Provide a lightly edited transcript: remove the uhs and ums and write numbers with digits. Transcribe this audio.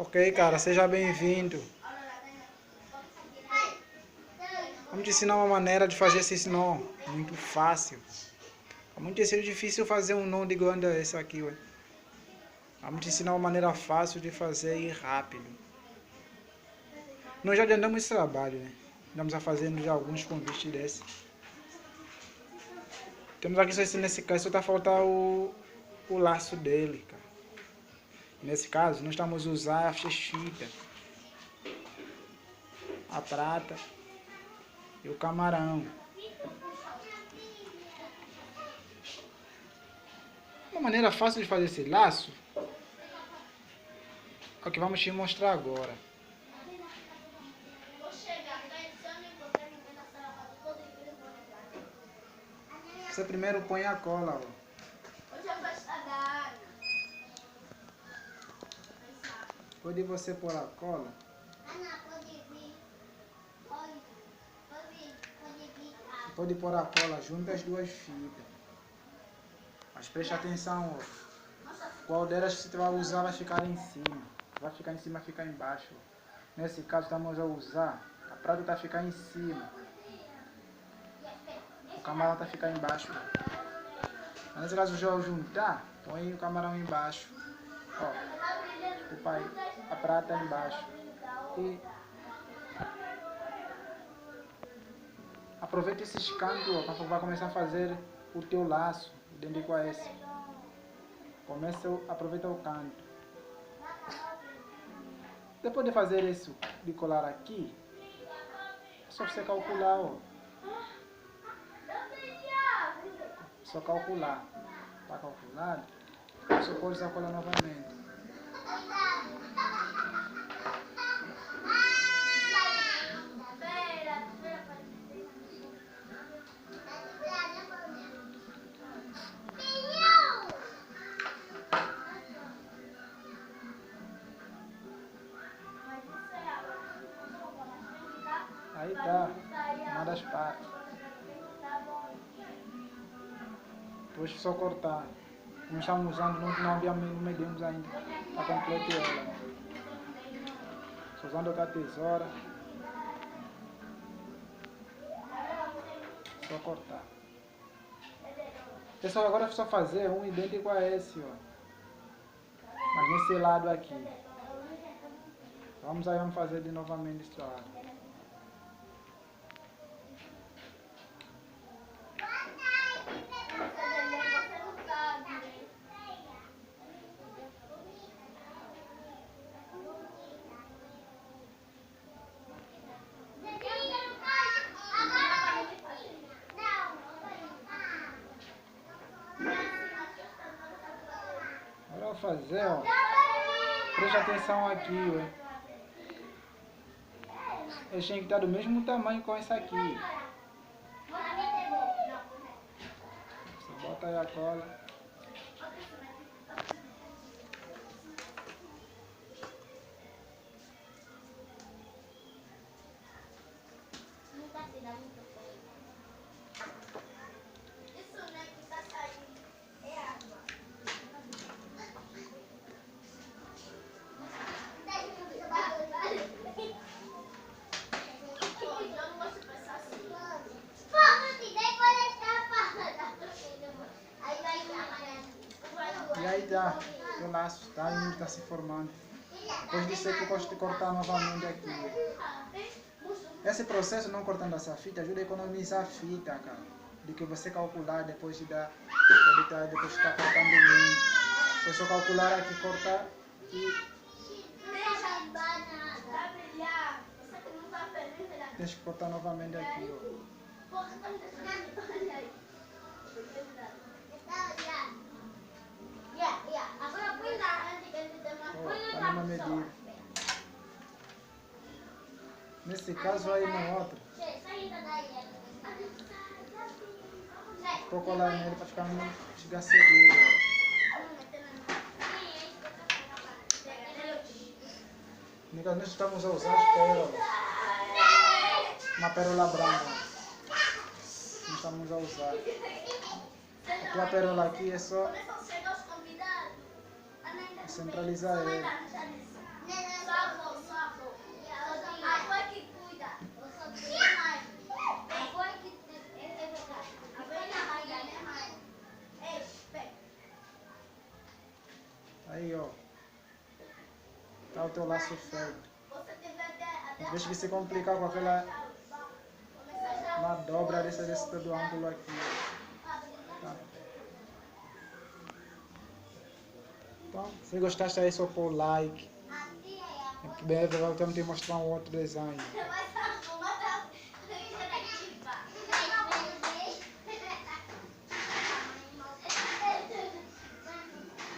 Ok, cara, seja bem-vindo. Vamos te ensinar uma maneira de fazer esse nó. Muito fácil. É muito difícil fazer um nó de igual a esse aqui, ué. Vamos te ensinar uma maneira fácil de fazer e rápido. Nós já adiantamos esse trabalho, né? Estamos a fazendo já alguns convites desses. Temos aqui só esse, nesse caso, só está faltando o laço dele, cara. Nesse caso, nós estamos a usar a fita, a prata e o camarão. Uma maneira fácil de fazer esse laço é o que vamos te mostrar agora. Você primeiro põe a cola, ó. Depois de você pôr a cola, depois de pôr a cola, junta as duas fitas. Mas preste atenção, ó. Qual delas você vai usar vai ficar em cima. Vai ficar em cima, vai ficar embaixo. Nesse caso, estamos a usar, a prata está a ficar em cima. O camarão está a ficar embaixo. Mas nesse caso, já ao juntar, põe o camarão embaixo. Ó, desculpa aí, a prata embaixo. E aproveita esses cantos, ó, para começar a fazer o teu laço dentro com esse. Aproveita o canto. Depois de fazer isso, de colar aqui, é só você calcular, ó. Só calcular. Está calculado, você pode usar a cola novamente. Aí tá, uma das partes. Depois só cortar. Como estamos usando, não medimos ainda para completar ela. Só usando outra tesoura. Só cortar. Pessoal, agora é só fazer um idêntico a esse, ó. Mas nesse lado aqui. Vamos fazer de novamente esse lado. Agora eu vou fazer, ó. Preste atenção aqui, ó. Eles têm que estar do mesmo tamanho com esse aqui. Você bota aí a cola. E aí tá, o laço tá indo, tá se formando. Depois disso aqui eu gosto de cortar novamente aqui. Esse processo, não cortando essa fita, ajuda a economizar a fita, cara. Do que você calcular depois de dar, depois de estar cortando muito. Foi só calcular aqui, cortar e... Deixa eu cortar novamente aqui, ó. Tá numa medida. Nesse caso aí no outro, vou colar nele para ficar seguro. No caso, nós estamos a usar as pérolas. Uma pérola branca. Nós estamos a usar. A tua pérola aqui é só centralizar ele. Aí, ó. Tá o teu laço feito. Em vez de se complicar com aquela uma dobra desse do ângulo aqui. Tá? Então, se gostaste aí, só pôr like. Em breve eu vou te mostrar um outro design.